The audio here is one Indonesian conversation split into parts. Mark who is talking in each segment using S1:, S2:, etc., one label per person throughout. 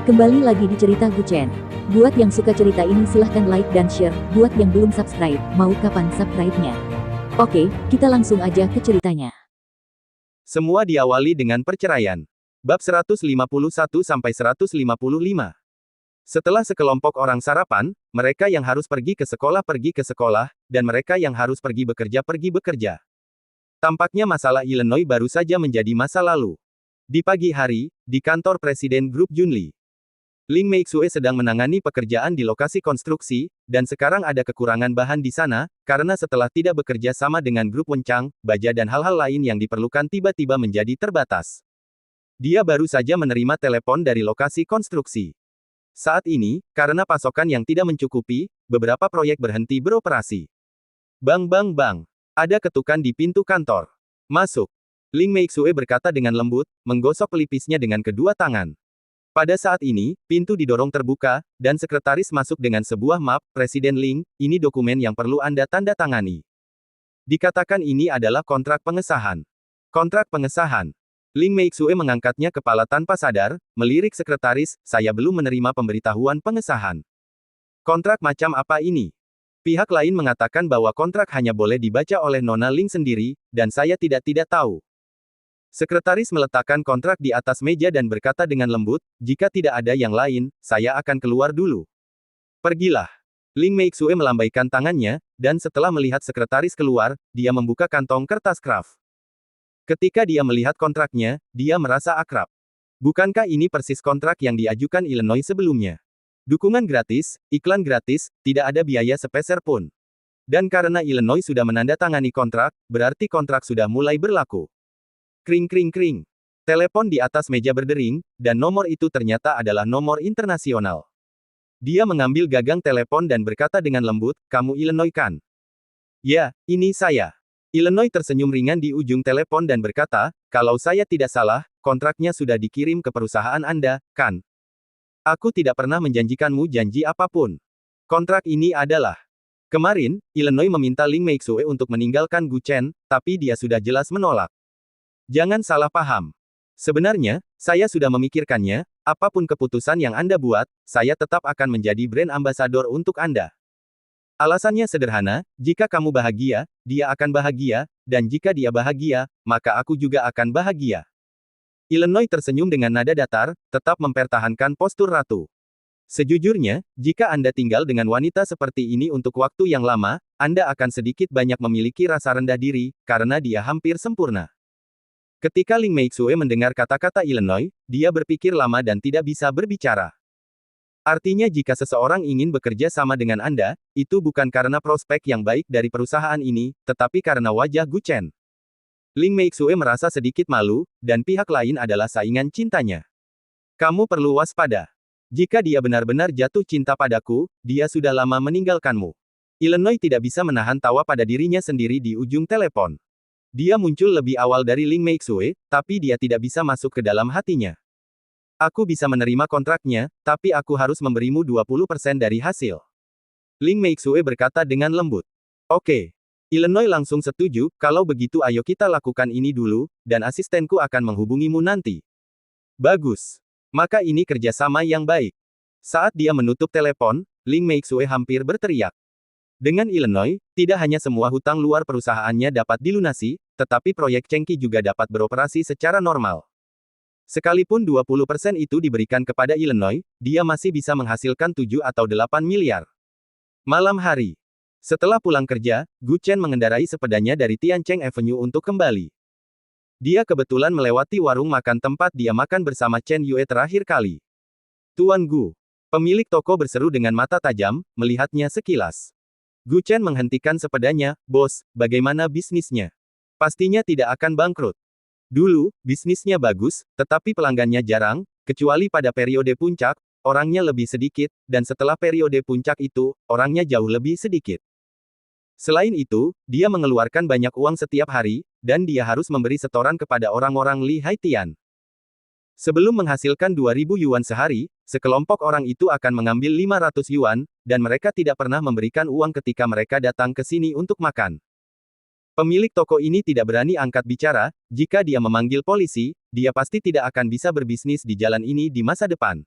S1: Kembali lagi di cerita Guchen. Buat yang suka cerita ini silahkan like dan share, buat yang belum subscribe, mau kapan subscribe-nya? Oke, kita langsung aja ke ceritanya.
S2: Semua diawali dengan perceraian. Bab 151-155. Setelah sekelompok orang sarapan, mereka yang harus pergi ke sekolah, dan mereka yang harus pergi bekerja. Tampaknya masalah Illinois baru saja menjadi masa lalu. Di pagi hari, di kantor Presiden Grup Junli, Ling Meixue sedang menangani pekerjaan di lokasi konstruksi, dan sekarang ada kekurangan bahan di sana, karena setelah tidak bekerja sama dengan grup Wencang, baja dan hal-hal lain yang diperlukan tiba-tiba menjadi terbatas. Dia baru saja menerima telepon dari lokasi konstruksi. Saat ini, karena pasokan yang tidak mencukupi, beberapa proyek berhenti beroperasi. Bang bang bang. Ada ketukan di pintu kantor. Masuk. Ling Meixue berkata dengan lembut, menggosok pelipisnya dengan kedua tangan. Pada saat ini, pintu didorong terbuka, dan sekretaris masuk dengan sebuah map. Presiden Ling, ini dokumen yang perlu Anda tanda tangani. Dikatakan ini adalah kontrak pengesahan. Kontrak pengesahan. Ling Meixue mengangkatnya kepala tanpa sadar, melirik sekretaris, saya belum menerima pemberitahuan pengesahan. Kontrak macam apa ini? Pihak lain mengatakan bahwa kontrak hanya boleh dibaca oleh Nona Ling sendiri, dan saya tidak tahu. Sekretaris meletakkan kontrak di atas meja dan berkata dengan lembut, jika tidak ada yang lain, saya akan keluar dulu. Pergilah. Ling Meixue melambaikan tangannya, dan setelah melihat sekretaris keluar, dia membuka kantong kertas kraft. Ketika dia melihat kontraknya, dia merasa akrab. Bukankah ini persis kontrak yang diajukan Illinois sebelumnya? Dukungan gratis, iklan gratis, tidak ada biaya sepeser pun. Dan karena Illinois sudah menandatangani kontrak, berarti kontrak sudah mulai berlaku. Kring kring kring. Telepon di atas meja berdering, dan nomor itu ternyata adalah nomor internasional. Dia mengambil gagang telepon dan berkata dengan lembut, kamu Illinois kan? Ya, ini saya. Illinois tersenyum ringan di ujung telepon dan berkata, kalau saya tidak salah, kontraknya sudah dikirim ke perusahaan Anda, kan? Aku tidak pernah menjanjikanmu janji apapun. Kontrak ini adalah. Kemarin, Illinois meminta Ling Meixue untuk meninggalkan Guchen, tapi dia sudah jelas menolak. Jangan salah paham. Sebenarnya, saya sudah memikirkannya, apapun keputusan yang Anda buat, saya tetap akan menjadi brand ambassador untuk Anda. Alasannya sederhana, jika kamu bahagia, dia akan bahagia, dan jika dia bahagia, maka aku juga akan bahagia. Illinois tersenyum dengan nada datar, tetap mempertahankan postur ratu. Sejujurnya, jika Anda tinggal dengan wanita seperti ini untuk waktu yang lama, Anda akan sedikit banyak memiliki rasa rendah diri, karena dia hampir sempurna. Ketika Ling Meixue mendengar kata-kata Illinois, dia berpikir lama dan tidak bisa berbicara. Artinya jika seseorang ingin bekerja sama dengan Anda, itu bukan karena prospek yang baik dari perusahaan ini, tetapi karena wajah Guchen. Ling Meixue merasa sedikit malu, dan pihak lain adalah saingan cintanya. Kamu perlu waspada. Jika dia benar-benar jatuh cinta padaku, dia sudah lama meninggalkanmu. Illinois tidak bisa menahan tawa pada dirinya sendiri di ujung telepon. Dia muncul lebih awal dari Ling Meixue, tapi dia tidak bisa masuk ke dalam hatinya. Aku bisa menerima kontraknya, tapi aku harus memberimu 20% dari hasil. Ling Meixue berkata dengan lembut. Oke. Illinois langsung setuju, kalau begitu ayo kita lakukan ini dulu, dan asistenku akan menghubungimu nanti. Bagus. Maka ini kerjasama yang baik. Saat dia menutup telepon, Ling Meixue hampir berteriak. Dengan Illinois, tidak hanya semua hutang luar perusahaannya dapat dilunasi, tetapi proyek Chengqi juga dapat beroperasi secara normal. Sekalipun 20% itu diberikan kepada Illinois, dia masih bisa menghasilkan 7 atau 8 miliar. Malam hari. Setelah pulang kerja, Guchen mengendarai sepedanya dari Tiancheng Avenue untuk kembali. Dia kebetulan melewati warung makan tempat dia makan bersama Chen Yue terakhir kali. Tuan Gu. Pemilik toko berseru dengan mata tajam, melihatnya sekilas. Guchen menghentikan sepedanya, bos, bagaimana bisnisnya? Pastinya tidak akan bangkrut. Dulu, bisnisnya bagus, tetapi pelanggannya jarang, kecuali pada periode puncak, orangnya lebih sedikit, dan setelah periode puncak itu, orangnya jauh lebih sedikit. Selain itu, dia mengeluarkan banyak uang setiap hari, dan dia harus memberi setoran kepada orang-orang Li Haitian. Sebelum menghasilkan 2.000 yuan sehari, sekelompok orang itu akan mengambil 500 yuan, dan mereka tidak pernah memberikan uang ketika mereka datang ke sini untuk makan. Pemilik toko ini tidak berani angkat bicara, jika dia memanggil polisi, dia pasti tidak akan bisa berbisnis di jalan ini di masa depan.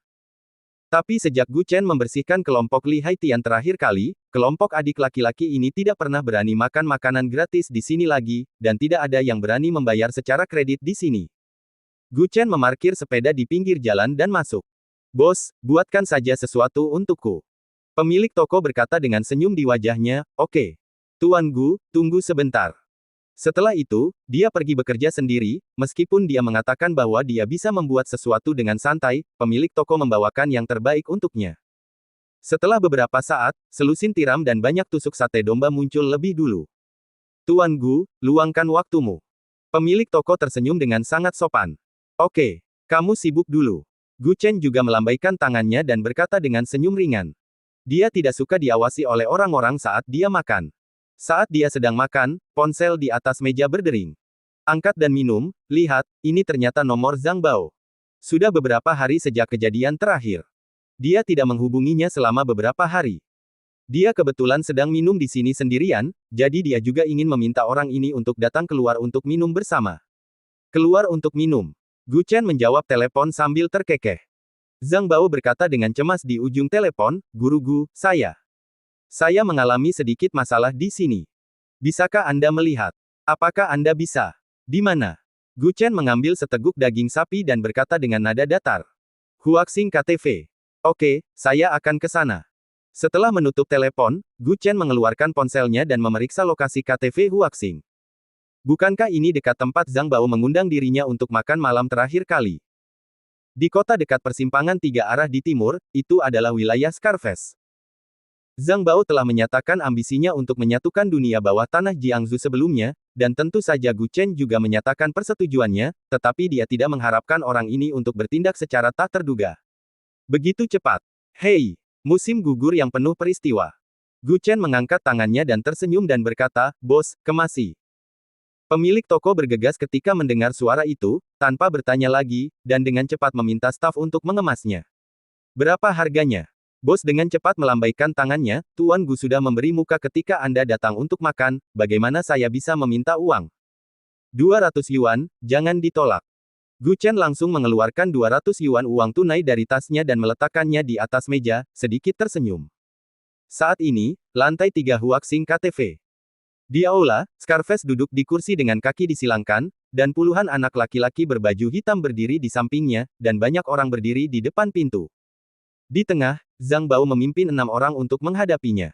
S2: Tapi sejak Gu Chen membersihkan kelompok Li Haitian terakhir kali, kelompok adik laki-laki ini tidak pernah berani makan makanan gratis di sini lagi, dan tidak ada yang berani membayar secara kredit di sini. Gu Chen memarkir sepeda di pinggir jalan dan masuk. Bos, buatkan saja sesuatu untukku. Pemilik toko berkata dengan senyum di wajahnya, oke. Tuan Gu, tunggu sebentar. Setelah itu, dia pergi bekerja sendiri, meskipun dia mengatakan bahwa dia bisa membuat sesuatu dengan santai, pemilik toko membawakan yang terbaik untuknya. Setelah beberapa saat, selusin tiram dan banyak tusuk sate domba muncul lebih dulu. Tuan Gu, luangkan waktumu. Pemilik toko tersenyum dengan sangat sopan. Oke, kamu sibuk dulu. Gu Chen juga melambaikan tangannya dan berkata dengan senyum ringan. Dia tidak suka diawasi oleh orang-orang saat dia makan. Saat dia sedang makan, ponsel di atas meja berdering. Angkat dan minum, lihat, ini ternyata nomor Zhang Bao. Sudah beberapa hari sejak kejadian terakhir. Dia tidak menghubunginya selama beberapa hari. Dia kebetulan sedang minum di sini sendirian, jadi dia juga ingin meminta orang ini untuk datang keluar untuk minum bersama. Keluar untuk minum. Gu Chen menjawab telepon sambil terkekeh. Zhang Bao berkata dengan cemas di ujung telepon, Guru Gu, Saya mengalami sedikit masalah di sini. Bisakah Anda melihat? Apakah Anda bisa? Di mana? Gu Chen mengambil seteguk daging sapi dan berkata dengan nada datar. Huaxing KTV. Oke, saya akan ke sana. Setelah menutup telepon, Gu Chen mengeluarkan ponselnya dan memeriksa lokasi KTV Huaxing. Bukankah ini dekat tempat Zhang Bao mengundang dirinya untuk makan malam terakhir kali? Di kota dekat persimpangan tiga arah di timur, itu adalah wilayah Scarface. Zhang Bao telah menyatakan ambisinya untuk menyatukan dunia bawah tanah Jiangsu sebelumnya, dan tentu saja Gu Chen juga menyatakan persetujuannya, tetapi dia tidak mengharapkan orang ini untuk bertindak secara tak terduga. Begitu cepat. Hei, musim gugur yang penuh peristiwa. Gu Chen mengangkat tangannya dan tersenyum dan berkata, Bos, kemasi. Pemilik toko bergegas ketika mendengar suara itu, tanpa bertanya lagi, dan dengan cepat meminta staf untuk mengemasnya. Berapa harganya? Bos dengan cepat melambaikan tangannya, Tuan Gu sudah memberi muka ketika Anda datang untuk makan, bagaimana saya bisa meminta uang? 200 yuan, jangan ditolak. Gu Chen langsung mengeluarkan 200 yuan uang tunai dari tasnya dan meletakkannya di atas meja, sedikit tersenyum. Saat ini, lantai 3 Huaxing KTV. Di aula, Scarface duduk di kursi dengan kaki disilangkan, dan puluhan anak laki-laki berbaju hitam berdiri di sampingnya, dan banyak orang berdiri di depan pintu. Di tengah, Zhang Bao memimpin 6 orang untuk menghadapinya.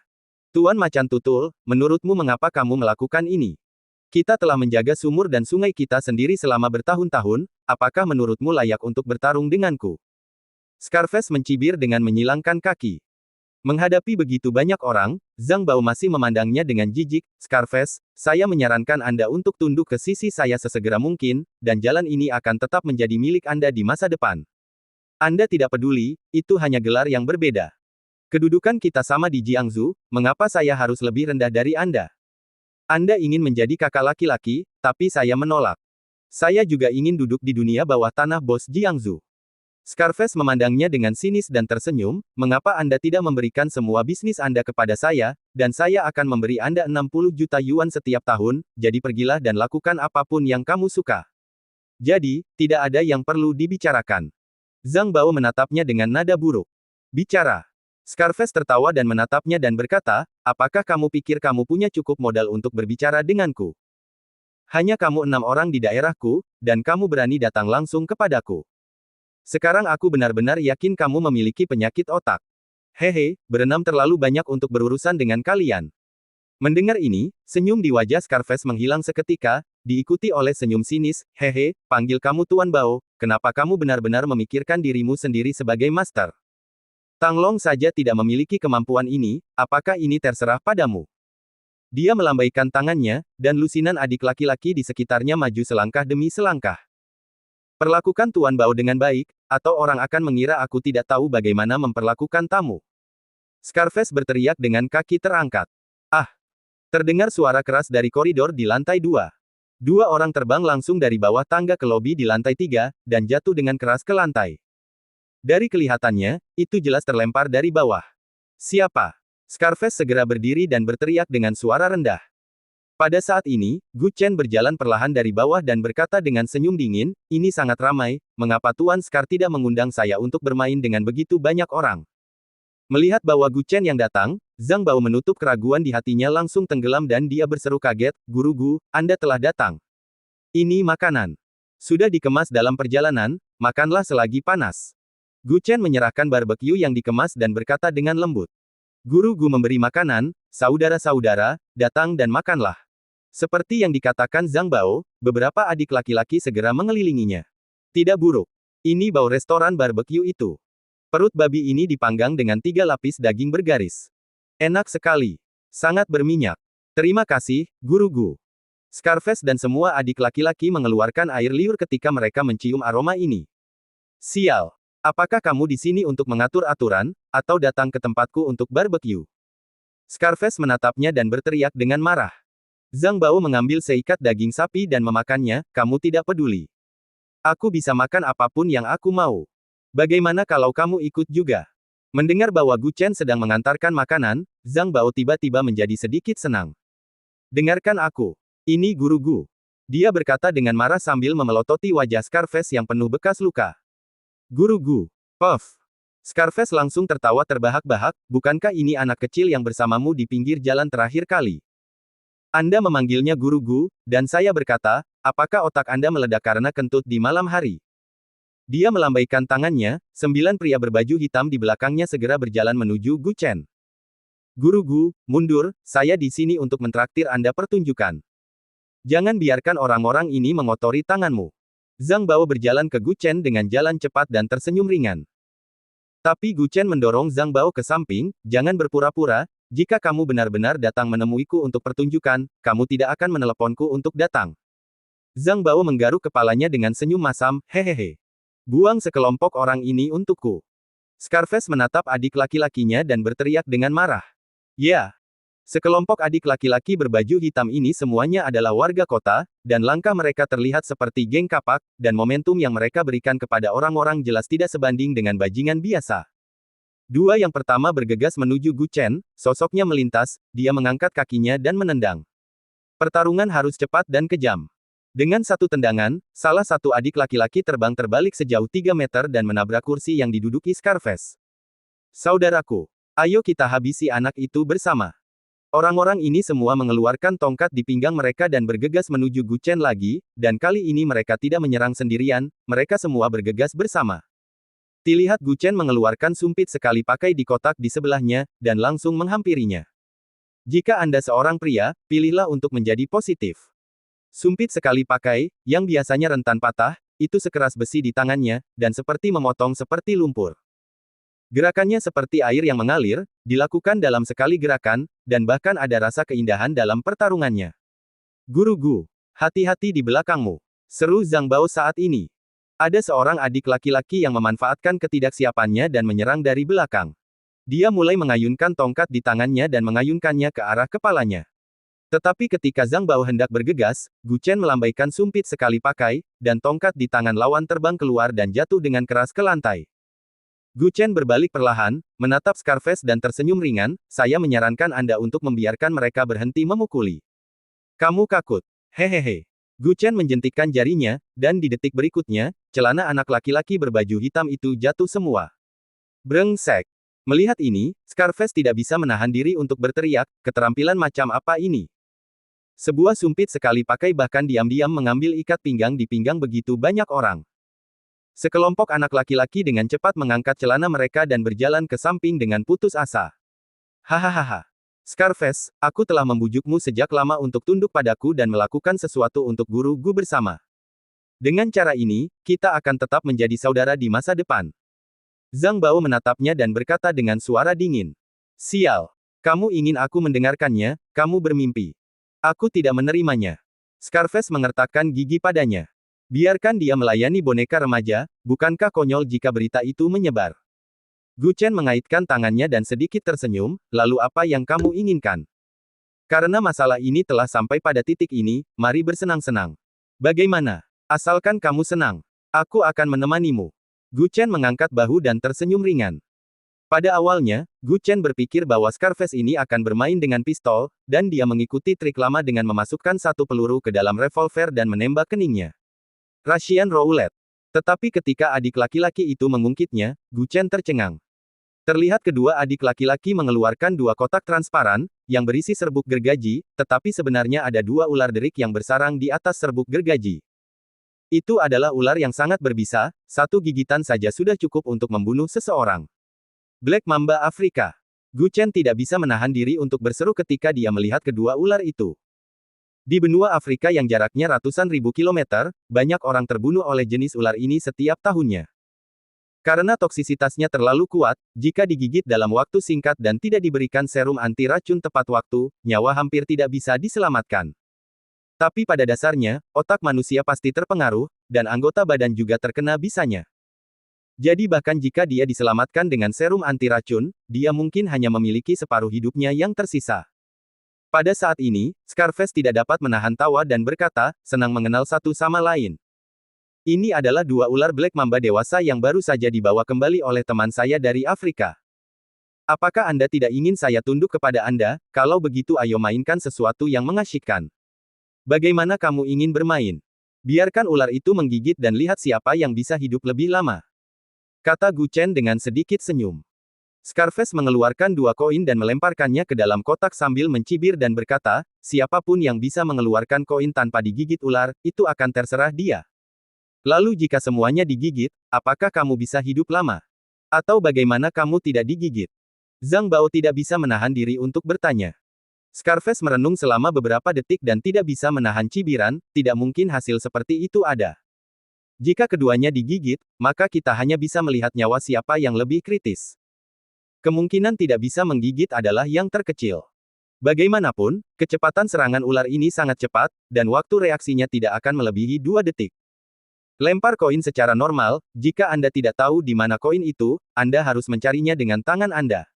S2: Tuan Macan Tutul, menurutmu mengapa kamu melakukan ini? Kita telah menjaga sumur dan sungai kita sendiri selama bertahun-tahun, apakah menurutmu layak untuk bertarung denganku? Scarface mencibir dengan menyilangkan kaki. Menghadapi begitu banyak orang, Zhang Bao masih memandangnya dengan jijik. Scarface, saya menyarankan Anda untuk tunduk ke sisi saya sesegera mungkin, dan jalan ini akan tetap menjadi milik Anda di masa depan. Anda tidak peduli, itu hanya gelar yang berbeda. Kedudukan kita sama di Jiangsu, mengapa saya harus lebih rendah dari Anda? Anda ingin menjadi kakak laki-laki, tapi saya menolak. Saya juga ingin duduk di dunia bawah tanah bos Jiangsu. Scarface memandangnya dengan sinis dan tersenyum, mengapa Anda tidak memberikan semua bisnis Anda kepada saya, dan saya akan memberi Anda 60 juta yuan setiap tahun, jadi pergilah dan lakukan apapun yang kamu suka. Jadi, tidak ada yang perlu dibicarakan. Zhang Bao menatapnya dengan nada buruk. Bicara. Scarface tertawa dan menatapnya dan berkata, apakah kamu pikir kamu punya cukup modal untuk berbicara denganku? Hanya kamu 6 orang di daerahku, dan kamu berani datang langsung kepadaku. Sekarang aku benar-benar yakin kamu memiliki penyakit otak. Hehe, berenam terlalu banyak untuk berurusan dengan kalian. Mendengar ini, senyum di wajah Scarface menghilang seketika, diikuti oleh senyum sinis, hehe, panggil kamu Tuan Bao, kenapa kamu benar-benar memikirkan dirimu sendiri sebagai master? Tang Long saja tidak memiliki kemampuan ini, apakah ini terserah padamu? Dia melambaikan tangannya, dan lusinan adik laki-laki di sekitarnya maju selangkah demi selangkah. Perlakukan Tuan Bao dengan baik, atau orang akan mengira aku tidak tahu bagaimana memperlakukan tamu. Scarface berteriak dengan kaki terangkat. Ah! Terdengar suara keras dari koridor di lantai 2. 2 orang terbang langsung dari bawah tangga ke lobi di lantai 3, dan jatuh dengan keras ke lantai. Dari kelihatannya, itu jelas terlempar dari bawah. Siapa? Scarface segera berdiri dan berteriak dengan suara rendah. Pada saat ini, Gu Chen berjalan perlahan dari bawah dan berkata dengan senyum dingin, ini sangat ramai, mengapa Tuan Scar tidak mengundang saya untuk bermain dengan begitu banyak orang? Melihat bahwa Gu Chen yang datang, Zhang Bao menutup keraguan di hatinya langsung tenggelam dan dia berseru kaget, Guru Gu, Anda telah datang. Ini makanan. Sudah dikemas dalam perjalanan, makanlah selagi panas. Gu Chen menyerahkan barbecue yang dikemas dan berkata dengan lembut. Guru Gu memberi makanan, saudara-saudara, datang dan makanlah. Seperti yang dikatakan Zhang Bao, beberapa adik laki-laki segera mengelilinginya. Tidak buruk. Ini bau restoran barbecue itu. Perut babi ini dipanggang dengan 3 lapis daging bergaris. Enak sekali. Sangat berminyak. Terima kasih, Guru Gu. Scarface dan semua adik laki-laki mengeluarkan air liur ketika mereka mencium aroma ini. Sial. Apakah kamu di sini untuk mengatur aturan, atau datang ke tempatku untuk barbecue? Scarface menatapnya dan berteriak dengan marah. Zhang Bao mengambil seikat daging sapi dan memakannya, kamu tidak peduli. Aku bisa makan apapun yang aku mau. Bagaimana kalau kamu ikut juga? Mendengar bahwa Gu Chen sedang mengantarkan makanan, Zhang Bao tiba-tiba menjadi sedikit senang. Dengarkan aku. Ini Guru Gu. Dia berkata dengan marah sambil memelototi wajah Scarface yang penuh bekas luka. Guru Gu. Puff. Scarface langsung tertawa terbahak-bahak, bukankah ini anak kecil yang bersamamu di pinggir jalan terakhir kali? Anda memanggilnya Guru Gu, dan saya berkata, apakah otak Anda meledak karena kentut di malam hari? Dia melambaikan tangannya, 9 pria berbaju hitam di belakangnya segera berjalan menuju Gu Chen. Guru Gu, mundur, saya di sini untuk mentraktir Anda pertunjukan. Jangan biarkan orang-orang ini mengotori tanganmu. Zhang Bao berjalan ke Gu Chen dengan jalan cepat dan tersenyum ringan. Tapi Gu Chen mendorong Zhang Bao ke samping, jangan berpura-pura, jika kamu benar-benar datang menemuiku untuk pertunjukan, kamu tidak akan meneleponku untuk datang. Zhang Bao menggaruk kepalanya dengan senyum masam, hehehe. Buang sekelompok orang ini untukku. Scarface menatap adik laki-lakinya dan berteriak dengan marah. Ya. Sekelompok adik laki-laki berbaju hitam ini semuanya adalah warga kota, dan langkah mereka terlihat seperti geng kapak, dan momentum yang mereka berikan kepada orang-orang jelas tidak sebanding dengan bajingan biasa. Dua yang pertama bergegas menuju Gu Chen, sosoknya melintas, dia mengangkat kakinya dan menendang. Pertarungan harus cepat dan kejam. Dengan satu tendangan, salah satu adik laki-laki terbang terbalik sejauh 3 meter dan menabrak kursi yang diduduki Scarface. Saudaraku, ayo kita habisi anak itu bersama. Orang-orang ini semua mengeluarkan tongkat di pinggang mereka dan bergegas menuju Gu Chen lagi, dan kali ini mereka tidak menyerang sendirian, mereka semua bergegas bersama. Dilihat Gu Chen mengeluarkan sumpit sekali pakai di kotak di sebelahnya, dan langsung menghampirinya. Jika Anda seorang pria, pilihlah untuk menjadi positif. Sumpit sekali pakai, yang biasanya rentan patah, itu sekeras besi di tangannya, dan seperti memotong seperti lumpur. Gerakannya seperti air yang mengalir, dilakukan dalam sekali gerakan, dan bahkan ada rasa keindahan dalam pertarungannya. Guru Gu, hati-hati di belakangmu. Seru Zhang Bao saat ini. Ada seorang adik laki-laki yang memanfaatkan ketidaksiapannya dan menyerang dari belakang. Dia mulai mengayunkan tongkat di tangannya dan mengayunkannya ke arah kepalanya. Tetapi ketika Zhang Bao hendak bergegas, Gu Chen melambaikan sumpit sekali pakai, dan tongkat di tangan lawan terbang keluar dan jatuh dengan keras ke lantai. Gu Chen berbalik perlahan, menatap Scarface dan tersenyum ringan, saya menyarankan Anda untuk membiarkan mereka berhenti memukuli. Kamu takut. Hehehe. Gu Chen menjentikkan jarinya, dan di detik berikutnya, celana anak laki-laki berbaju hitam itu jatuh semua. Brengsek. Melihat ini, Scarface tidak bisa menahan diri untuk berteriak, keterampilan macam apa ini? Sebuah sumpit sekali pakai bahkan diam-diam mengambil ikat pinggang di pinggang begitu banyak orang. Sekelompok anak laki-laki dengan cepat mengangkat celana mereka dan berjalan ke samping dengan putus asa. Hahaha. Scarface, aku telah membujukmu sejak lama untuk tunduk padaku dan melakukan sesuatu untuk Guru Gu bersama. Dengan cara ini, kita akan tetap menjadi saudara di masa depan. Zhang Bao menatapnya dan berkata dengan suara dingin. Sial. Kamu ingin aku mendengarkannya, kamu bermimpi. Aku tidak menerimanya. Scarface mengertakkan gigi padanya. Biarkan dia melayani boneka remaja, bukankah konyol jika berita itu menyebar? Gu Chen mengaitkan tangannya dan sedikit tersenyum, lalu apa yang kamu inginkan? Karena masalah ini telah sampai pada titik ini, mari bersenang-senang. Bagaimana? Asalkan kamu senang. Aku akan menemanimu. Gu Chen mengangkat bahu dan tersenyum ringan. Pada awalnya, Gu Chen berpikir bahwa Scarface ini akan bermain dengan pistol, dan dia mengikuti trik lama dengan memasukkan satu peluru ke dalam revolver dan menembak keningnya. Russian Roulette. Tetapi ketika adik laki-laki itu mengungkitnya, Gu Chen tercengang. Terlihat kedua adik laki-laki mengeluarkan dua kotak transparan, yang berisi serbuk gergaji, tetapi sebenarnya ada dua ular derik yang bersarang di atas serbuk gergaji. Itu adalah ular yang sangat berbisa, satu gigitan saja sudah cukup untuk membunuh seseorang. Black Mamba Afrika. Gu Chen tidak bisa menahan diri untuk berseru ketika dia melihat kedua ular itu. Di benua Afrika yang jaraknya ratusan ribu kilometer, banyak orang terbunuh oleh jenis ular ini setiap tahunnya. Karena toksisitasnya terlalu kuat, jika digigit dalam waktu singkat dan tidak diberikan serum anti racun tepat waktu, nyawa hampir tidak bisa diselamatkan. Tapi pada dasarnya, otak manusia pasti terpengaruh, dan anggota badan juga terkena bisanya. Jadi bahkan jika dia diselamatkan dengan serum anti racun, dia mungkin hanya memiliki separuh hidupnya yang tersisa. Pada saat ini, Scarface tidak dapat menahan tawa dan berkata, senang mengenal satu sama lain. Ini adalah dua ular Black Mamba dewasa yang baru saja dibawa kembali oleh teman saya dari Afrika. Apakah Anda tidak ingin saya tunduk kepada Anda? Kalau begitu ayo mainkan sesuatu yang mengasyikkan. Bagaimana kamu ingin bermain? Biarkan ular itu menggigit dan lihat siapa yang bisa hidup lebih lama. Kata Gu Chen dengan sedikit senyum. Scarface mengeluarkan dua koin dan melemparkannya ke dalam kotak sambil mencibir dan berkata, siapapun yang bisa mengeluarkan koin tanpa digigit ular, itu akan terserah dia. Lalu jika semuanya digigit, apakah kamu bisa hidup lama? Atau bagaimana kamu tidak digigit? Zhang Bao tidak bisa menahan diri untuk bertanya. Scarface merenung selama beberapa detik dan tidak bisa menahan cibiran, tidak mungkin hasil seperti itu ada. Jika keduanya digigit, maka kita hanya bisa melihat nyawa siapa yang lebih kritis. Kemungkinan tidak bisa menggigit adalah yang terkecil. Bagaimanapun, kecepatan serangan ular ini sangat cepat, dan waktu reaksinya tidak akan melebihi 2 detik. Lempar koin secara normal, jika Anda tidak tahu di mana koin itu, Anda harus mencarinya dengan tangan Anda.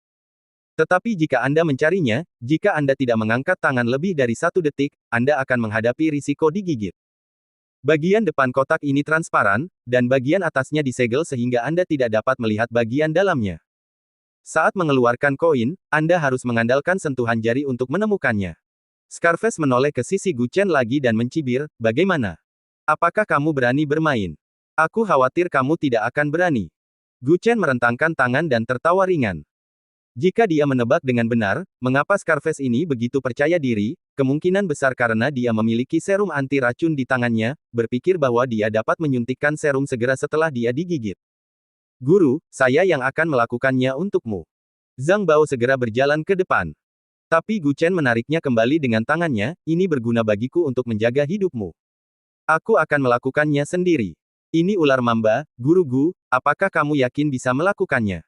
S2: Tetapi jika Anda mencarinya, jika Anda tidak mengangkat tangan lebih dari 1 detik, Anda akan menghadapi risiko digigit. Bagian depan kotak ini transparan, dan bagian atasnya disegel sehingga Anda tidak dapat melihat bagian dalamnya. Saat mengeluarkan koin, Anda harus mengandalkan sentuhan jari untuk menemukannya. Scarface menoleh ke sisi Gu Chen lagi dan mencibir, bagaimana? Apakah kamu berani bermain? Aku khawatir kamu tidak akan berani. Gu Chen merentangkan tangan dan tertawa ringan. Jika dia menebak dengan benar, mengapa Scarface ini begitu percaya diri, kemungkinan besar karena dia memiliki serum anti racun di tangannya, berpikir bahwa dia dapat menyuntikkan serum segera setelah dia digigit. Guru, saya yang akan melakukannya untukmu. Zhang Bao segera berjalan ke depan. Tapi Gu Chen menariknya kembali dengan tangannya, ini berguna bagiku untuk menjaga hidupmu. Aku akan melakukannya sendiri. Ini ular mamba, Guru Gu, apakah kamu yakin bisa melakukannya?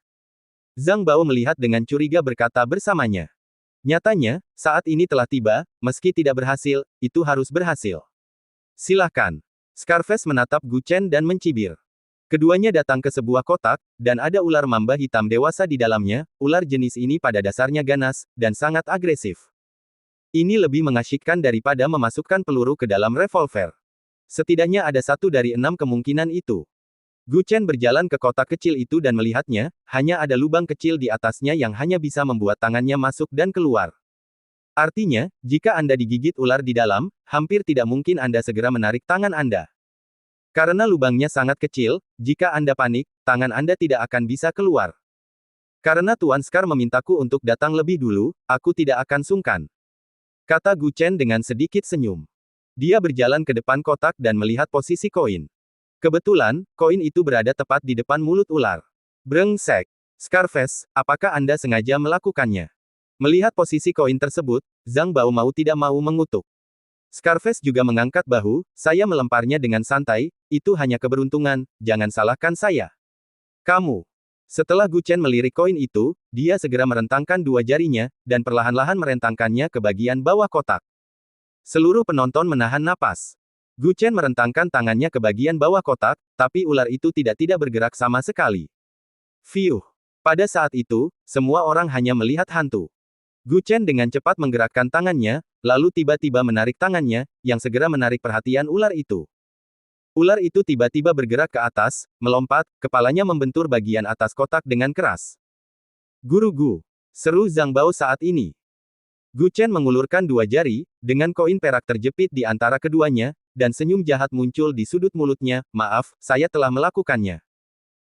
S2: Zhang Bao melihat dengan curiga berkata bersamanya. Nyatanya, saat ini telah tiba, meski tidak berhasil, itu harus berhasil. Silahkan. Scarface menatap Gu Chen dan mencibir. Keduanya datang ke sebuah kotak, dan ada ular mamba hitam dewasa di dalamnya. Ular jenis ini pada dasarnya ganas, dan sangat agresif. Ini lebih mengasyikkan daripada memasukkan peluru ke dalam revolver. Setidaknya ada 1 dari 6 kemungkinan itu. Gu Chen berjalan ke kotak kecil itu dan melihatnya, hanya ada lubang kecil di atasnya yang hanya bisa membuat tangannya masuk dan keluar. Artinya, jika Anda digigit ular di dalam, hampir tidak mungkin Anda segera menarik tangan Anda. Karena lubangnya sangat kecil, jika Anda panik, tangan Anda tidak akan bisa keluar. Karena Tuan Scar memintaku untuk datang lebih dulu, aku tidak akan sungkan. Kata Gu Chen dengan sedikit senyum. Dia berjalan ke depan kotak dan melihat posisi koin. Kebetulan, koin itu berada tepat di depan mulut ular. Brengsek. Scarface, apakah Anda sengaja melakukannya? Melihat posisi koin tersebut, Zhang Bao mau tidak mau mengutuk. Scarface juga mengangkat bahu, saya melemparnya dengan santai, itu hanya keberuntungan, jangan salahkan saya. Kamu. Setelah Gu Chen melirik koin itu, dia segera merentangkan 2 jarinya, dan perlahan-lahan merentangkannya ke bagian bawah kotak. Seluruh penonton menahan napas. Gu Chen merentangkan tangannya ke bagian bawah kotak, tapi ular itu tidak bergerak sama sekali. Fiuh. Pada saat itu, semua orang hanya melihat hantu. Gu Chen dengan cepat menggerakkan tangannya, lalu tiba-tiba menarik tangannya, yang segera menarik perhatian ular itu. Ular itu tiba-tiba bergerak ke atas, melompat, kepalanya membentur bagian atas kotak dengan keras. Guru Gu. Seru Zhang Bao saat ini. Gu Chen mengulurkan dua jari, dengan koin perak terjepit di antara keduanya, dan senyum jahat muncul di sudut mulutnya. Maaf, saya telah melakukannya.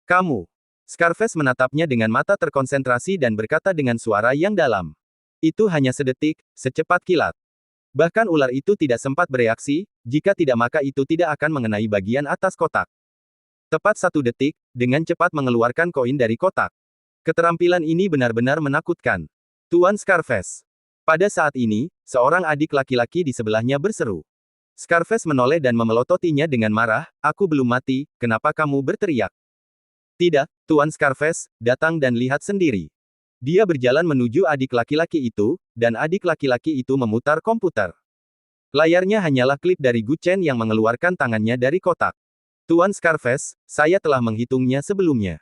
S2: Kamu. Scarface menatapnya dengan mata terkonsentrasi dan berkata dengan suara yang dalam. Itu hanya sedetik, secepat kilat. Bahkan ular itu tidak sempat bereaksi, jika tidak maka itu tidak akan mengenai bagian atas kotak. Tepat 1 detik, dengan cepat mengeluarkan koin dari kotak. Keterampilan ini benar-benar menakutkan. Tuan Scarface. Pada saat ini, seorang adik laki-laki di sebelahnya berseru. Scarface menoleh dan memelototinya dengan marah, aku belum mati, kenapa kamu berteriak? Tidak, Tuan Scarface, datang dan lihat sendiri. Dia berjalan menuju adik laki-laki itu, dan adik laki-laki itu memutar komputer. Layarnya hanyalah klip dari Gu Chen yang mengeluarkan tangannya dari kotak. Tuan Scarface, saya telah menghitungnya sebelumnya.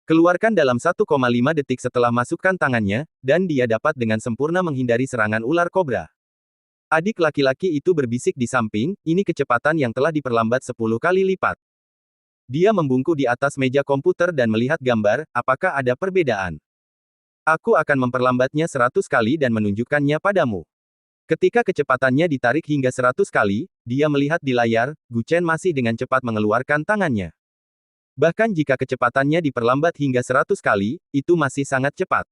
S2: Keluarkan dalam 1,5 detik setelah masukkan tangannya, dan dia dapat dengan sempurna menghindari serangan ular kobra. Adik laki-laki itu berbisik di samping, ini kecepatan yang telah diperlambat 10 kali lipat. Dia membungkuk di atas meja komputer dan melihat gambar, apakah ada perbedaan? Aku akan memperlambatnya 100 kali dan menunjukkannya padamu. Ketika kecepatannya ditarik hingga 100 kali, dia melihat di layar, Gu Chen masih dengan cepat mengeluarkan tangannya. Bahkan jika kecepatannya diperlambat hingga 100 kali, itu masih sangat cepat.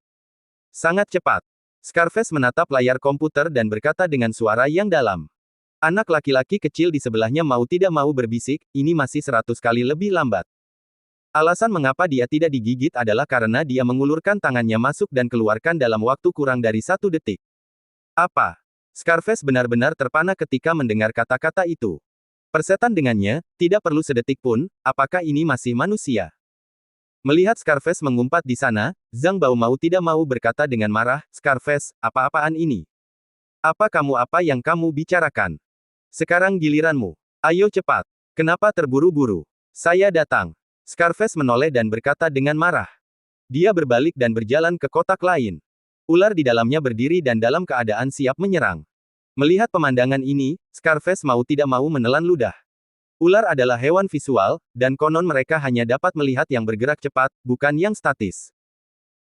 S2: Sangat cepat. Scarface menatap layar komputer dan berkata dengan suara yang dalam. Anak laki-laki kecil di sebelahnya mau tidak mau berbisik, ini masih 100 kali lebih lambat. Alasan mengapa dia tidak digigit adalah karena dia mengulurkan tangannya masuk dan keluarkan dalam waktu kurang dari 1 detik. Apa? Scarface benar-benar terpana ketika mendengar kata-kata itu. Persetan dengannya, tidak perlu sedetik pun, apakah ini masih manusia? Melihat Scarface mengumpat di sana, Zhang Bao mau tidak mau berkata dengan marah, Scarface, apa-apaan ini? Apa yang kamu bicarakan? Sekarang giliranmu. Ayo cepat. Kenapa terburu-buru? Saya datang. Scarface menoleh dan berkata dengan marah. Dia berbalik dan berjalan ke kotak lain. Ular di dalamnya berdiri dan dalam keadaan siap menyerang. Melihat pemandangan ini, Scarface mau tidak mau menelan ludah. Ular adalah hewan visual, dan konon mereka hanya dapat melihat yang bergerak cepat, bukan yang statis.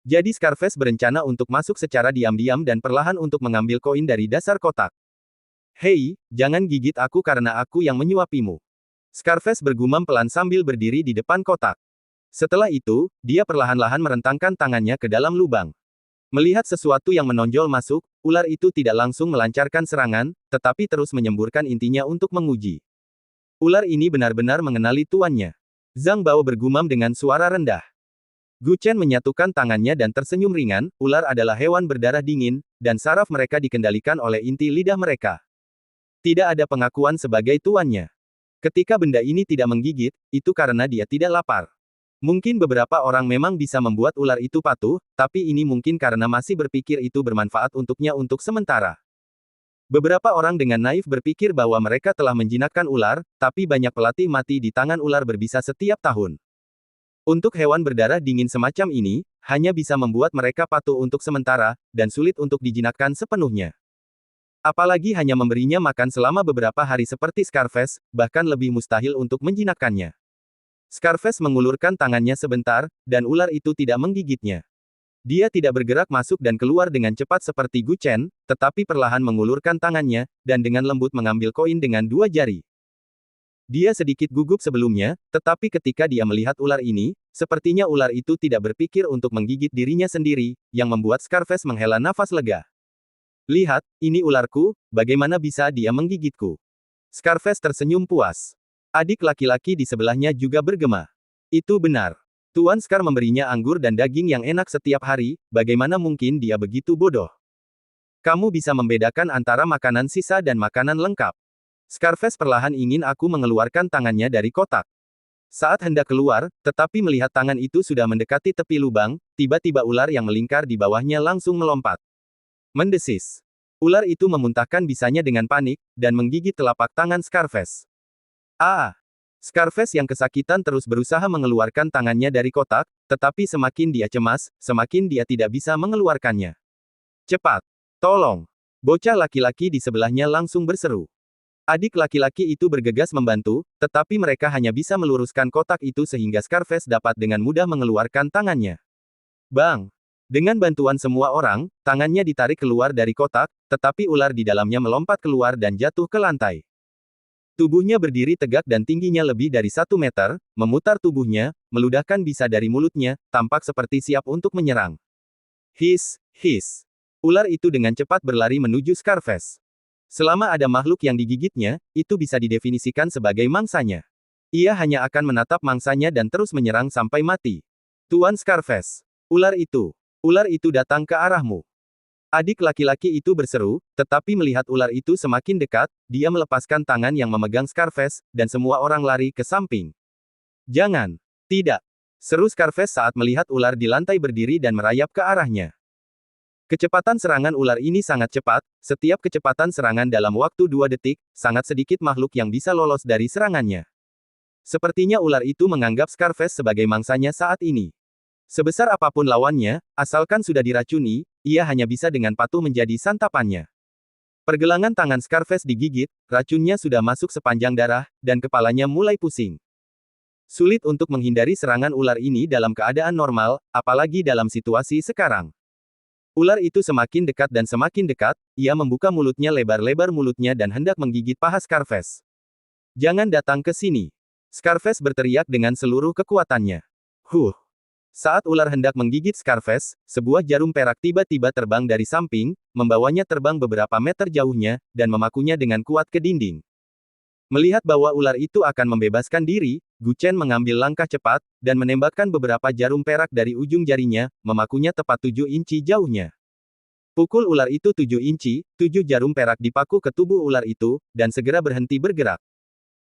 S2: Jadi Scarface berencana untuk masuk secara diam-diam dan perlahan untuk mengambil koin dari dasar kotak. Hei, jangan gigit aku karena aku yang menyuapimu. Scarface bergumam pelan sambil berdiri di depan kotak. Setelah itu, dia perlahan-lahan merentangkan tangannya ke dalam lubang. Melihat sesuatu yang menonjol masuk, ular itu tidak langsung melancarkan serangan, tetapi terus menyemburkan intinya untuk menguji. Ular ini benar-benar mengenali tuannya. Zhang Bao bergumam dengan suara rendah. Gu Chen menyatukan tangannya dan tersenyum ringan, ular adalah hewan berdarah dingin, dan saraf mereka dikendalikan oleh inti lidah mereka. Tidak ada pengakuan sebagai tuannya. Ketika benda ini tidak menggigit, itu karena dia tidak lapar. Mungkin beberapa orang memang bisa membuat ular itu patuh, tapi ini mungkin karena masih berpikir itu bermanfaat untuknya untuk sementara. Beberapa orang dengan naif berpikir bahwa mereka telah menjinakkan ular, tapi banyak pelatih mati di tangan ular berbisa setiap tahun. Untuk hewan berdarah dingin semacam ini, hanya bisa membuat mereka patuh untuk sementara, dan sulit untuk dijinakkan sepenuhnya. Apalagi hanya memberinya makan selama beberapa hari seperti Scarface, bahkan lebih mustahil untuk menjinakkannya. Scarface mengulurkan tangannya sebentar, dan ular itu tidak menggigitnya. Dia tidak bergerak masuk dan keluar dengan cepat seperti Gu Chen, tetapi perlahan mengulurkan tangannya, dan dengan lembut mengambil koin dengan 2 jari. Dia sedikit gugup sebelumnya, tetapi ketika dia melihat ular ini, sepertinya ular itu tidak berpikir untuk menggigit dirinya sendiri, yang membuat Scarface menghela nafas lega. Lihat, ini ularku, bagaimana bisa dia menggigitku? Scarface tersenyum puas. Adik laki-laki di sebelahnya juga bergema. Itu benar. Tuan Scar memberinya anggur dan daging yang enak setiap hari, bagaimana mungkin dia begitu bodoh? Kamu bisa membedakan antara makanan sisa dan makanan lengkap. Scarface perlahan ingin aku mengeluarkan tangannya dari kotak. Saat hendak keluar, tetapi melihat tangan itu sudah mendekati tepi lubang, tiba-tiba ular yang melingkar di bawahnya langsung melompat. Mendesis. Ular itu memuntahkan bisanya dengan panik, dan menggigit telapak tangan Scarface. Ah! Scarface yang kesakitan terus berusaha mengeluarkan tangannya dari kotak, tetapi semakin dia cemas, semakin dia tidak bisa mengeluarkannya. Cepat! Tolong! Bocah laki-laki di sebelahnya langsung berseru. Adik laki-laki itu bergegas membantu, tetapi mereka hanya bisa meluruskan kotak itu sehingga Scarface dapat dengan mudah mengeluarkan tangannya. Bang! Dengan bantuan semua orang, tangannya ditarik keluar dari kotak, tetapi ular di dalamnya melompat keluar dan jatuh ke lantai. Tubuhnya berdiri tegak dan tingginya lebih dari 1 meter, memutar tubuhnya, meludahkan bisa dari mulutnya, tampak seperti siap untuk menyerang. His, his. Ular itu dengan cepat berlari menuju Scarface. Selama ada makhluk yang digigitnya, itu bisa didefinisikan sebagai mangsanya. Ia hanya akan menatap mangsanya dan terus menyerang sampai mati. Tuan Scarface. Ular itu datang ke arahmu. Adik laki-laki itu berseru, tetapi melihat ular itu semakin dekat, dia melepaskan tangan yang memegang Scarface, dan semua orang lari ke samping. Jangan. Tidak. Seru Scarface saat melihat ular di lantai berdiri dan merayap ke arahnya. Kecepatan serangan ular ini sangat cepat, setiap kecepatan serangan dalam waktu 2 detik, sangat sedikit makhluk yang bisa lolos dari serangannya. Sepertinya ular itu menganggap Scarface sebagai mangsanya saat ini. Sebesar apapun lawannya, asalkan sudah diracuni, ia hanya bisa dengan patuh menjadi santapannya. Pergelangan tangan Scarface digigit, racunnya sudah masuk sepanjang darah, dan kepalanya mulai pusing. Sulit untuk menghindari serangan ular ini dalam keadaan normal, apalagi dalam situasi sekarang. Ular itu semakin dekat dan semakin dekat, ia membuka mulutnya lebar-lebar mulutnya dan hendak menggigit paha Scarface. Jangan datang ke sini. Scarface berteriak dengan seluruh kekuatannya. Saat ular hendak menggigit Scarface, sebuah jarum perak tiba-tiba terbang dari samping, membawanya terbang beberapa meter jauhnya, dan memakunya dengan kuat ke dinding. Melihat bahwa ular itu akan membebaskan diri, Gu Chen mengambil langkah cepat, dan menembakkan beberapa jarum perak dari ujung jarinya, memakunya tepat 7 inci jauhnya. Pukul ular itu 7 inci, 7 jarum perak dipaku ke tubuh ular itu, dan segera berhenti bergerak.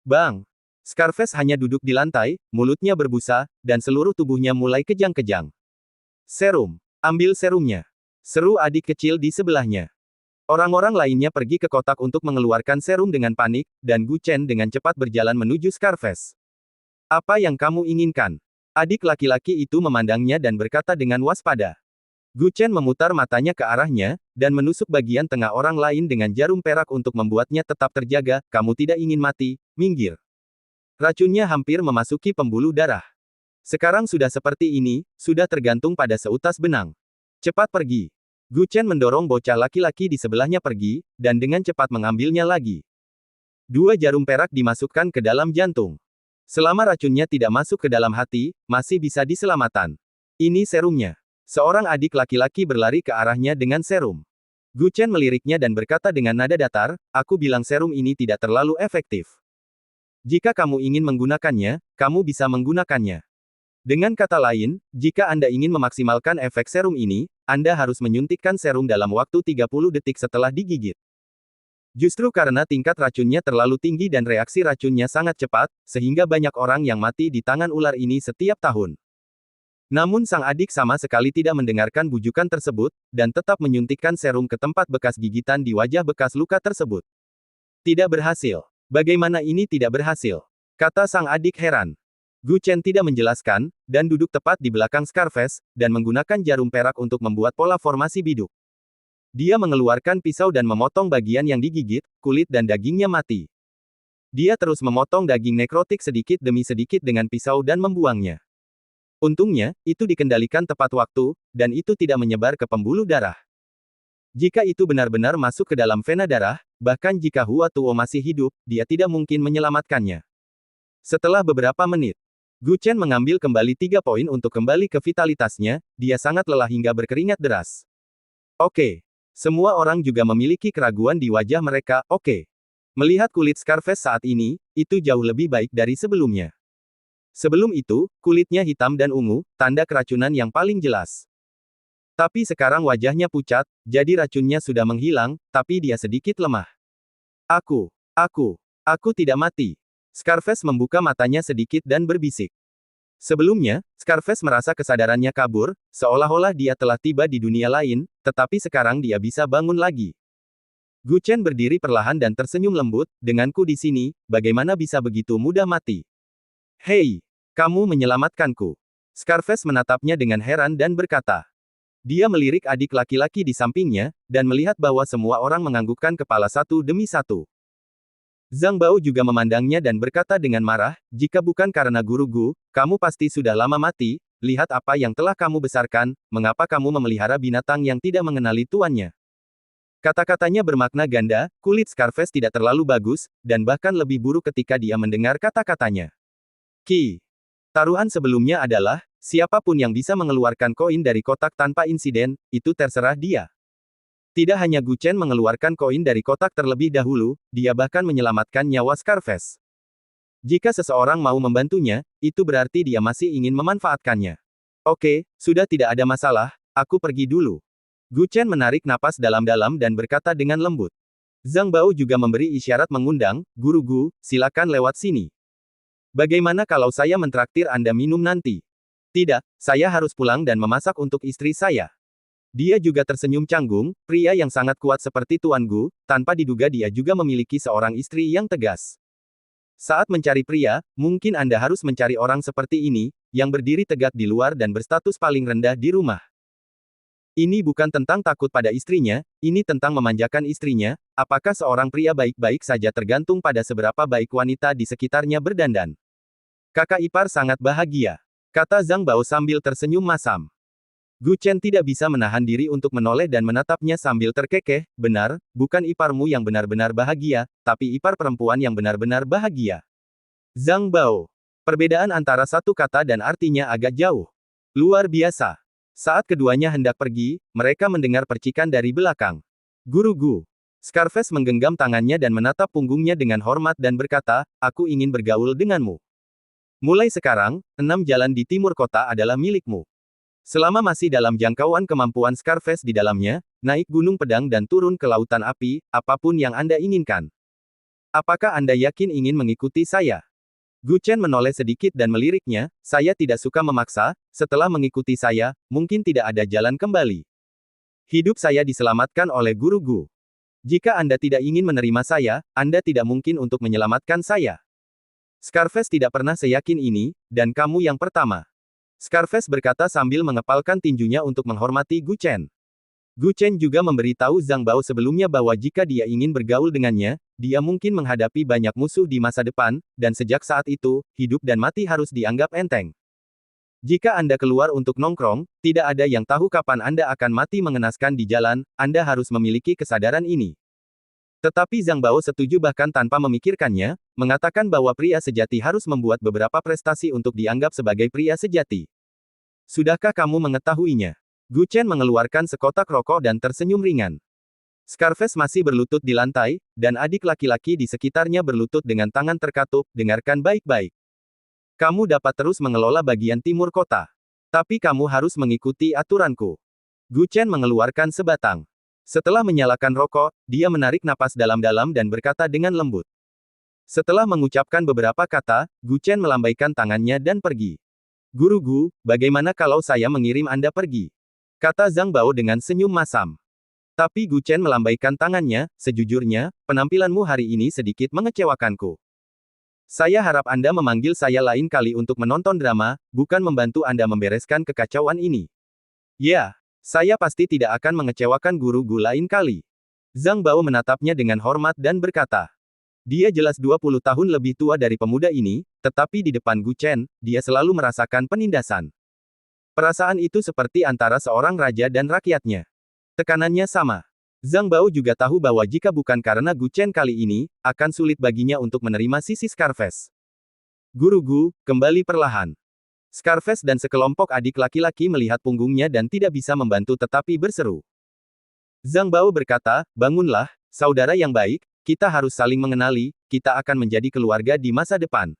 S2: Bang! Scarface hanya duduk di lantai, mulutnya berbusa, dan seluruh tubuhnya mulai kejang-kejang. Serum. Ambil serumnya. Seru adik kecil di sebelahnya. Orang-orang lainnya pergi ke kotak untuk mengeluarkan serum dengan panik, dan Gu Chen dengan cepat berjalan menuju Scarface. Apa yang kamu inginkan? Adik laki-laki itu memandangnya dan berkata dengan waspada. Gu Chen memutar matanya ke arahnya, dan menusuk bagian tengah orang lain dengan jarum perak untuk membuatnya tetap terjaga. Kamu tidak ingin mati, minggir. Racunnya hampir memasuki pembuluh darah. Sekarang sudah seperti ini, sudah tergantung pada seutas benang. Cepat pergi. Gu Chen mendorong bocah laki-laki di sebelahnya pergi, dan dengan cepat mengambilnya lagi. 2 jarum perak dimasukkan ke dalam jantung. Selama racunnya tidak masuk ke dalam hati, masih bisa diselamatkan. Ini serumnya. Seorang adik laki-laki berlari ke arahnya dengan serum. Gu Chen meliriknya dan berkata dengan nada datar, aku bilang serum ini tidak terlalu efektif. Jika kamu ingin menggunakannya, kamu bisa menggunakannya. Dengan kata lain, jika Anda ingin memaksimalkan efek serum ini, Anda harus menyuntikkan serum dalam waktu 30 detik setelah digigit. Justru karena tingkat racunnya terlalu tinggi dan reaksi racunnya sangat cepat, sehingga banyak orang yang mati di tangan ular ini setiap tahun. Namun sang adik sama sekali tidak mendengarkan bujukan tersebut, dan tetap menyuntikkan serum ke tempat bekas gigitan di wajah bekas luka tersebut. Tidak berhasil. Bagaimana ini tidak berhasil? Kata sang adik heran. Gu Chen tidak menjelaskan, dan duduk tepat di belakang Scarface, dan menggunakan jarum perak untuk membuat pola formasi biduk. Dia mengeluarkan pisau dan memotong bagian yang digigit, kulit dan dagingnya mati. Dia terus memotong daging nekrotik sedikit demi sedikit dengan pisau dan membuangnya. Untungnya, itu dikendalikan tepat waktu, dan itu tidak menyebar ke pembuluh darah. Jika itu benar-benar masuk ke dalam vena darah, bahkan jika Hua Tuo masih hidup, dia tidak mungkin menyelamatkannya. Setelah beberapa menit, Gu Chen mengambil kembali 3 poin untuk kembali ke vitalitasnya, dia sangat lelah hingga berkeringat deras. Oke. Semua orang juga memiliki keraguan di wajah mereka, oke. Melihat kulit Scarface saat ini, itu jauh lebih baik dari sebelumnya. Sebelum itu, kulitnya hitam dan ungu, tanda keracunan yang paling jelas. Tapi sekarang wajahnya pucat, jadi racunnya sudah menghilang, tapi dia sedikit lemah. Aku tidak mati. Scarface membuka matanya sedikit dan berbisik. Sebelumnya, Scarface merasa kesadarannya kabur, seolah-olah dia telah tiba di dunia lain, tetapi sekarang dia bisa bangun lagi. Gu Chen berdiri perlahan dan tersenyum lembut, denganku di sini, bagaimana bisa begitu mudah mati? Hei, kamu menyelamatkanku. Scarface menatapnya dengan heran dan berkata. Dia melirik adik laki-laki di sampingnya, dan melihat bahwa semua orang menganggukkan kepala satu demi satu. Zhang Bao juga memandangnya dan berkata dengan marah, jika bukan karena guru Gu, kamu pasti sudah lama mati, lihat apa yang telah kamu besarkan, mengapa kamu memelihara binatang yang tidak mengenali tuannya. Kata-katanya bermakna ganda, kulit Scarface tidak terlalu bagus, dan bahkan lebih buruk ketika dia mendengar kata-katanya. Taruhan sebelumnya adalah, siapapun yang bisa mengeluarkan koin dari kotak tanpa insiden, itu terserah dia. Tidak hanya Gu Chen mengeluarkan koin dari kotak terlebih dahulu, dia bahkan menyelamatkan nyawa Scarface. Jika seseorang mau membantunya, itu berarti dia masih ingin memanfaatkannya. Oke, sudah tidak ada masalah, aku pergi dulu. Gu Chen menarik napas dalam-dalam dan berkata dengan lembut. Zhang Bao juga memberi isyarat mengundang, Guru Gu, silakan lewat sini. Bagaimana kalau saya mentraktir Anda minum nanti? Tidak, saya harus pulang dan memasak untuk istri saya. Dia juga tersenyum canggung, pria yang sangat kuat seperti Tuan Gu, tanpa diduga dia juga memiliki seorang istri yang tegas. Saat mencari pria, mungkin Anda harus mencari orang seperti ini, yang berdiri tegak di luar dan berstatus paling rendah di rumah. Ini bukan tentang takut pada istrinya, ini tentang memanjakan istrinya. Apakah seorang pria baik-baik saja tergantung pada seberapa baik wanita di sekitarnya berdandan? Kakak ipar sangat bahagia, kata Zhang Bao sambil tersenyum masam. Gu Chen tidak bisa menahan diri untuk menoleh dan menatapnya sambil terkekeh, benar, bukan iparmu yang benar-benar bahagia, tapi ipar perempuan yang benar-benar bahagia. Zhang Bao. Perbedaan antara satu kata dan artinya agak jauh. Luar biasa. Saat keduanya hendak pergi, mereka mendengar percikan dari belakang. Guru Gu. Scarface menggenggam tangannya dan menatap punggungnya dengan hormat dan berkata, aku ingin bergaul denganmu. Mulai sekarang, 6 jalan di timur kota adalah milikmu. Selama masih dalam jangkauan kemampuan Scarface di dalamnya, naik gunung pedang dan turun ke lautan api, apapun yang Anda inginkan. Apakah Anda yakin ingin mengikuti saya? Gu Chen menoleh sedikit dan meliriknya, saya tidak suka memaksa, setelah mengikuti saya, mungkin tidak ada jalan kembali. Hidup saya diselamatkan oleh Guru Gu. Jika Anda tidak ingin menerima saya, Anda tidak mungkin untuk menyelamatkan saya. Scarface tidak pernah seyakin ini, dan kamu yang pertama. Scarface berkata sambil mengepalkan tinjunya untuk menghormati Gu Chen. Gu Chen juga memberitahu Zhang Bao sebelumnya bahwa jika dia ingin bergaul dengannya, dia mungkin menghadapi banyak musuh di masa depan, dan sejak saat itu, hidup dan mati harus dianggap enteng. Jika Anda keluar untuk nongkrong, tidak ada yang tahu kapan Anda akan mati mengenaskan di jalan, Anda harus memiliki kesadaran ini. Tetapi Zhang Bao setuju bahkan tanpa memikirkannya, mengatakan bahwa pria sejati harus membuat beberapa prestasi untuk dianggap sebagai pria sejati. Sudahkah kamu mengetahuinya? Gu Chen mengeluarkan sekotak rokok dan tersenyum ringan. Scarface masih berlutut di lantai, dan adik laki-laki di sekitarnya berlutut dengan tangan terkatup, dengarkan baik-baik. Kamu dapat terus mengelola bagian timur kota. Tapi kamu harus mengikuti aturanku. Gu Chen mengeluarkan sebatang. Setelah menyalakan rokok, dia menarik napas dalam-dalam dan berkata dengan lembut. Setelah mengucapkan beberapa kata, Gu Chen melambaikan tangannya dan pergi. Guru Gu, bagaimana kalau saya mengirim Anda pergi? Kata Zhang Bao dengan senyum masam. Tapi Gu Chen melambaikan tangannya, sejujurnya, penampilanmu hari ini sedikit mengecewakanku. Saya harap Anda memanggil saya lain kali untuk menonton drama, bukan membantu Anda membereskan kekacauan ini. Ya. Saya pasti tidak akan mengecewakan Guru Gu lain kali. Zhang Bao menatapnya dengan hormat dan berkata. Dia jelas 20 tahun lebih tua dari pemuda ini, tetapi di depan Gu Chen, dia selalu merasakan penindasan. Perasaan itu seperti antara seorang raja dan rakyatnya. Tekanannya sama. Zhang Bao juga tahu bahwa jika bukan karena Gu Chen kali ini, akan sulit baginya untuk menerima sisi Scarface. Guru Gu, kembali perlahan. Scarface dan sekelompok adik laki-laki melihat punggungnya dan tidak bisa membantu tetapi berseru. Zhang Bao berkata, bangunlah, saudara yang baik, kita harus saling mengenali, kita akan menjadi keluarga di masa depan.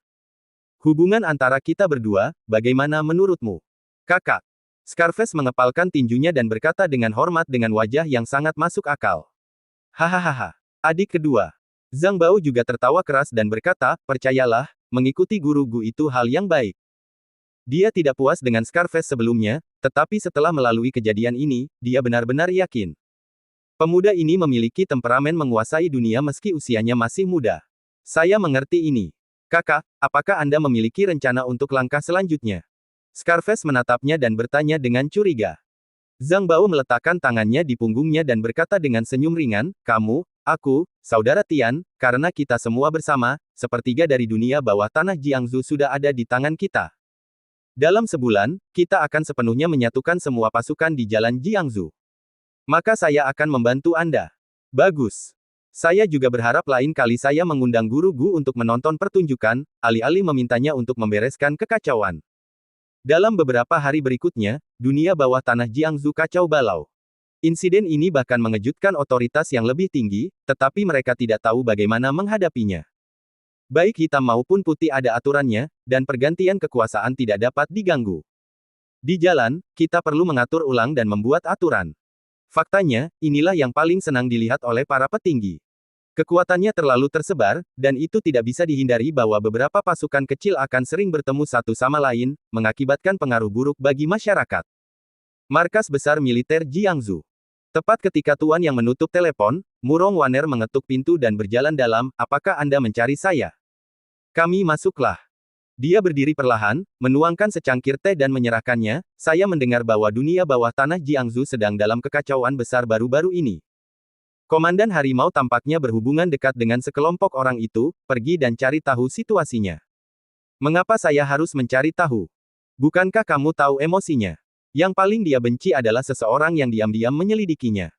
S2: Hubungan antara kita berdua, bagaimana menurutmu? Kakak. Scarface mengepalkan tinjunya dan berkata dengan hormat dengan wajah yang sangat masuk akal. Hahaha. Adik kedua. Zhang Bao juga tertawa keras dan berkata, percayalah, mengikuti Guru Gu itu hal yang baik. Dia tidak puas dengan Scarface sebelumnya, tetapi setelah melalui kejadian ini, dia benar-benar yakin. Pemuda ini memiliki temperamen menguasai dunia meski usianya masih muda. Saya mengerti ini. Kakak, apakah Anda memiliki rencana untuk langkah selanjutnya? Scarface menatapnya dan bertanya dengan curiga. Zhang Bao meletakkan tangannya di punggungnya dan berkata dengan senyum ringan, kamu, aku, saudara Tian, karena kita semua bersama, sepertiga dari dunia bawah tanah Jiangsu sudah ada di tangan kita. Dalam sebulan, kita akan sepenuhnya menyatukan semua pasukan di Jalan Jiangsu. Maka saya akan membantu Anda. Bagus. Saya juga berharap lain kali saya mengundang Guru Gu untuk menonton pertunjukan, alih-alih memintanya untuk membereskan kekacauan. Dalam beberapa hari berikutnya, dunia bawah tanah Jiangsu kacau balau. Insiden ini bahkan mengejutkan otoritas yang lebih tinggi, tetapi mereka tidak tahu bagaimana menghadapinya. Baik hitam maupun putih ada aturannya, dan pergantian kekuasaan tidak dapat diganggu. Di jalan, kita perlu mengatur ulang dan membuat aturan. Faktanya, inilah yang paling senang dilihat oleh para petinggi. Kekuatannya terlalu tersebar, dan itu tidak bisa dihindari bahwa beberapa pasukan kecil akan sering bertemu satu sama lain, mengakibatkan pengaruh buruk bagi masyarakat. Markas Besar Militer Jiangsu. Tepat ketika Tuan yang menutup telepon, Murong Waner mengetuk pintu dan berjalan dalam, apakah Anda mencari saya? Kami masuklah. Dia berdiri perlahan, menuangkan secangkir teh dan menyerahkannya, saya mendengar bahwa dunia bawah tanah Jiangsu sedang dalam kekacauan besar baru-baru ini. Komandan Harimau tampaknya berhubungan dekat dengan sekelompok orang itu, pergi dan cari tahu situasinya. Mengapa saya harus mencari tahu? Bukankah kamu tahu emosinya? Yang paling dia benci adalah seseorang yang diam-diam menyelidikinya.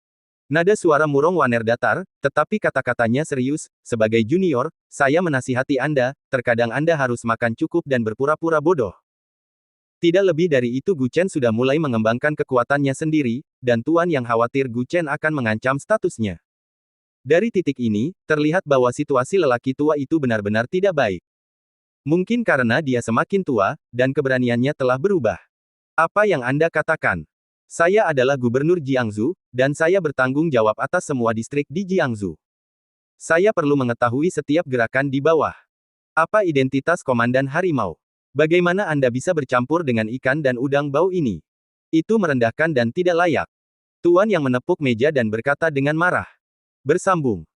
S2: Nada suara Murong Waner datar, tetapi kata-katanya serius, sebagai junior, saya menasihati Anda, terkadang Anda harus makan cukup dan berpura-pura bodoh. Tidak lebih dari itu Gu Chen sudah mulai mengembangkan kekuatannya sendiri, dan Tuan yang khawatir Gu Chen akan mengancam statusnya. Dari titik ini, terlihat bahwa situasi lelaki tua itu benar-benar tidak baik. Mungkin karena dia semakin tua, dan keberaniannya telah berubah. Apa yang Anda katakan? Saya adalah Gubernur Jiangsu, dan saya bertanggung jawab atas semua distrik di Jiangsu. Saya perlu mengetahui setiap gerakan di bawah. Apa identitas Komandan Harimau? Bagaimana Anda bisa bercampur dengan ikan dan udang bau ini? Itu merendahkan dan tidak layak. Tuan yang menepuk meja dan berkata dengan marah. Bersambung.